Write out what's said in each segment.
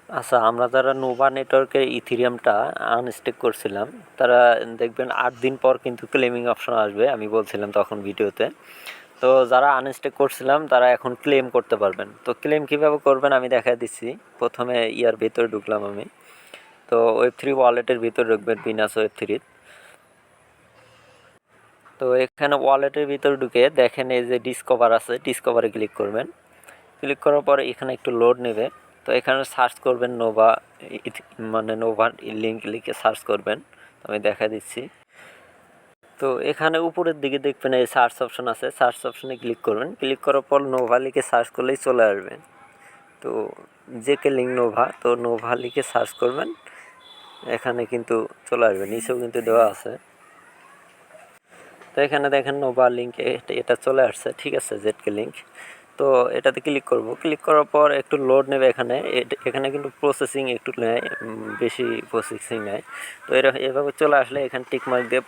আচ্ছা, আমরা যারা নোভা নেটওয়ার্কের ইথিরিয়ামটা আনস্টেক করছিলাম, তারা দেখবেন ৮ দিন পর কিন্তু ক্লেমিং অপশন আসবে, আমি বলছিলাম তখন ভিডিওতে। তো যারা আনস্টেক করছিলাম তারা এখন ক্লেম করতে পারবেন। তো ক্লেম কীভাবে করবেন আমি দেখাই দিচ্ছি। প্রথমে ইয়ার ভিতরে ঢুকলাম আমি। তো ওয়েব3 ওয়ালেটের ভিতরে ঢুকবেন, বিনাস ওয়েব3। তো এখানে ওয়ালেটের ভিতরে ঢুকে দেখেন এই যে ডিসকভার আছে, ডিসকভারে ক্লিক করবেন। ক্লিক করার পরে এখানে একটু লোড নেবে। তো এখানে সার্চ করবেন নোভা, মানে নোভা লিঙ্ক লিখে সার্চ করবেন। আমি দেখা দিচ্ছি। তো এখানে উপরের দিকে দেখবেন এই সার্চ অপশন আছে, সার্চ অপশনে ক্লিক করবেন। ক্লিক করার পর নোভা লিখে সার্চ করলেই চলে আসবে। তো জেকে লিঙ্ক নোভা, তো নোভা লিখে সার্চ করবেন, এখানে কিন্তু চলে আসবে, নিচেও কিন্তু দেওয়া আছে। তো এখানে দেখেন নোভা লিঙ্ক এটা চলে আসছে, ঠিক আছে, জেডকে লিঙ্ক। তো এটাতে ক্লিক করব। ক্লিক করার পর একটু লোড নেবে। এখানে কিন্তু প্রসেসিং একটু নেয়, বেশি প্রসেসিং নেয়। তো এভাবে চলে আসলে এখানে টিকমার্ক দিয়ে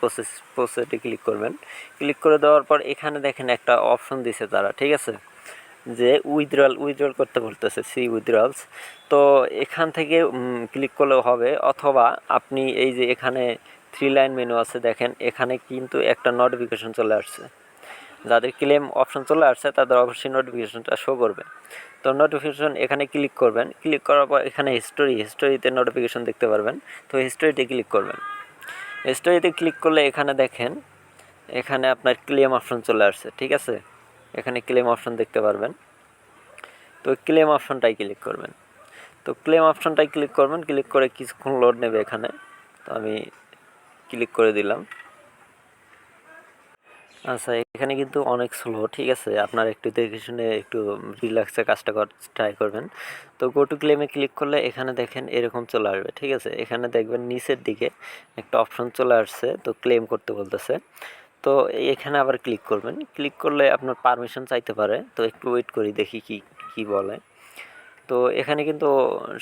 প্রসেসে ক্লিক করবেন। ক্লিক করে দেওয়ার পর এখানে দেখেন একটা অপশন দিছে তারা, ঠিক আছে, যে উইথড্রল করতে বলতেছে, সি উইথড্রলস। তো এখান থেকে ক্লিক করলেও হবে, অথবা আপনি এই যে এখানে 3 লাইন মেনু আছে দেখেন, এখানে কিন্তু একটা নোটিফিকেশন চলে আসছে। যাদের ক্লেম অপশন চলে আসছে তাদের অবশ্যই নোটিফিকেশনটা শো করবে। তো নোটিফিকেশন এখানে ক্লিক করবেন। ক্লিক করার পর এখানে হিস্টোরিতে নোটিফিকেশন দেখতে পারবেন। তো হিস্টোরিতে ক্লিক করবেন। হিস্টোরিতে ক্লিক করলে এখানে দেখেন, এখানে আপনার ক্লেম অপশন চলে আসছে, ঠিক আছে, এখানে ক্লেম অপশন দেখতে পারবেন। তো ক্লেম অপশনটাই ক্লিক করবেন। তো ক্লেম অপশনটাই ক্লিক করবেন। ক্লিক করে কিছুক্ষণ লোড নেবে এখানে। তো আমি ক্লিক করে দিলাম। আচ্ছা, এখানে কিন্তু অনেক স্লো, ঠিক আছে, আপনারা একটু দেখে শুনে একটু রিল্যাক্সে কাজটা ট্রাই করবেন। তো গো টু ক্লেমে ক্লিক করলে এখানে দেখেন এরকম চলে আসবে, ঠিক আছে। এখানে দেখবেন নিচের দিকে একটা অপশন চলে আসছে, তো ক্লেম করতে বলতেছে। তো এখানে আবার ক্লিক করবেন। ক্লিক করলে আপনার পারমিশন চাইতে পারে, তো একটু ওয়েট করি দেখি কি কি বলে। তো এখানে কিন্তু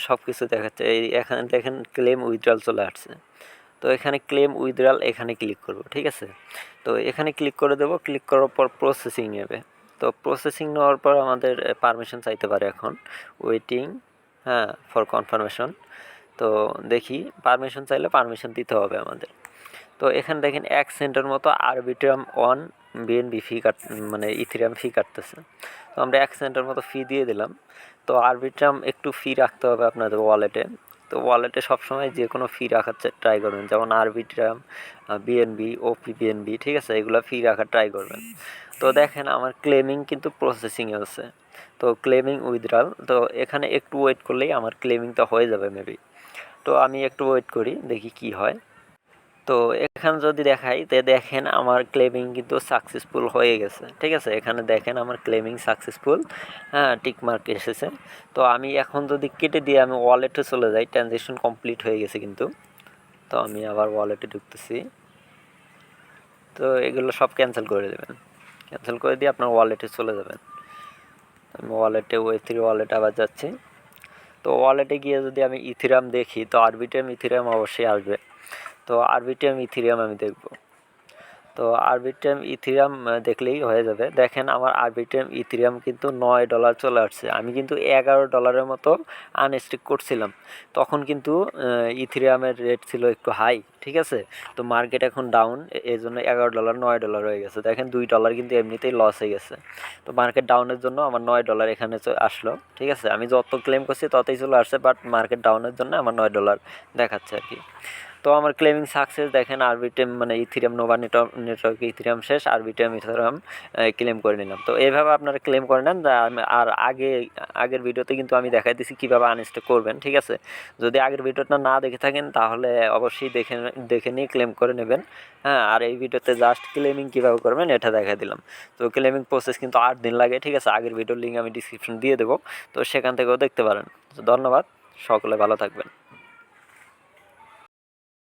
সব কিছু দেখাচ্ছে। এখানে দেখেন ক্লেম উইথড্রল চলে আসছে। তো এখানে ক্লেম উইথড্রল এখানে ক্লিক করব, ঠিক আছে। তো এখানে ক্লিক করে দেব। ক্লিক করার পর প্রসেসিং নেবে। তো প্রসেসিং নেওয়ার পর আমাদের পারমিশন চাইতে পারে এখন, ওয়েটিং, হ্যাঁ, ফর কনফার্মেশন। তো দেখি, পারমিশন চাইলে পারমিশন দিতে হবে আমাদের। তো এখানে দেখেন 1 সেন্টের মতো আরবিট্রাম অন বিএনবি ফি মানে ইথেরিয়াম ফি কাটতেছে। তো আমরা 1 সেন্টের মতো ফি দিয়ে দিলাম। তো আরবিট্রাম একটু ফি রাখতে হবে আপনাদের ওয়ালেটে। তো ওয়ালেটে সবসময় যে কোনো ফি রাখার ট্রাই করবেন, যেমন আরবিট্রাম, বিএনবি, ওপি বিএনবি, ঠিক আছে, এগুলো ফি রাখার ট্রাই করবেন। তো দেখেন আমার ক্লেমিং কিন্তু প্রসেসিংয়ে আছে। তো ক্লেমিং উইথড্রল, তো এখানে একটু ওয়েট করলেই আমার ক্লেমিংটা হয়ে যাবে মেবি। তো আমি একটু ওয়েট করি, দেখি কি হয়। তো এখানে যদি দেখাই, তো দেখেন আমার ক্লেমিং কিন্তু সাকসেসফুল হয়ে গেছে, ঠিক আছে। এখানে দেখেন আমার ক্লেমিং সাকসেসফুল, হ্যাঁ, টিক মার্ক এসেছে। তো আমি এখন যদি কেটে দিয়ে আমি ওয়ালেটে চলে যাই, ট্রানজ্যাকশন কমপ্লিট হয়ে গেছে কিন্তু। তো আমি আবার ওয়ালেটে ঢুকতেছি। তো এগুলো সব ক্যান্সেল করে দেবেন। ক্যান্সেল করে দিয়ে আপনার ওয়ালেটে চলে যাবেন। আমি ওয়ালেটে ওয়েব3 ওয়ালেটে আবার যাচ্ছি। তো ওয়ালেটে গিয়ে যদি আমি ইথিরিয়াম দেখি, তো আরবিটিএম ইথিরিয়াম অবশ্যই আসবে। তো আরবিটিএম ইথিরিয়াম আমি দেখব। তো আরবিটিএম ইথিরিয়াম দেখলেই হয়ে যাবে। দেখেন আমার আরবিটিএম ইথিরিয়াম কিন্তু $9 চলে আসছে। আমি কিন্তু $11 মতো আনস্টেক করছিলাম। তখন কিন্তু ইথিরিয়ামের রেট ছিল একটু হাই, ঠিক আছে। তো মার্কেট এখন ডাউন, এই জন্য $11 $9 হয়ে গেছে। দেখেন $2 কিন্তু এমনিতেই লস হয়ে গেছে। তো মার্কেট ডাউনের জন্য আমার $9 এখানে আসলো, ঠিক আছে। আমি যত ক্লেম করছি ততই চলে আসছে, বাট মার্কেট ডাউনের জন্য আমার $9 দেখাচ্ছে আর কি। তো আমার ক্লেমিং সাকসেস, দেখেন আরবিটিএম মানে ইথিরিয়াম নোভা নেটওয়ার্ক ইথিরিয়াম শেষ, আরবিটিএম ইথিরিয়াম ক্লেম করে নিলাম। তো এইভাবে আপনারা ক্লেম করে নেন। আর আগের ভিডিওতে কিন্তু আমি দেখাই দিছি কীভাবে আনস্টেক করবেন, ঠিক আছে। যদি আগের ভিডিওটা না দেখে থাকেন তাহলে অবশ্যই দেখে নিয়ে ক্লেম করে নেবেন, হ্যাঁ। আর এই ভিডিওতে জাস্ট ক্লেমিং কীভাবে করবেন এটা দেখাই দিলাম। তো ক্লেমিং প্রসেস কিন্তু 8 দিন লাগে, ঠিক আছে। আগের ভিডিওর লিঙ্ক আমি ডিসক্রিপশন দিয়ে দেবো, তো সেখান থেকেও দেখতে পারেন। তো ধন্যবাদ, সকলে ভালো থাকবেন।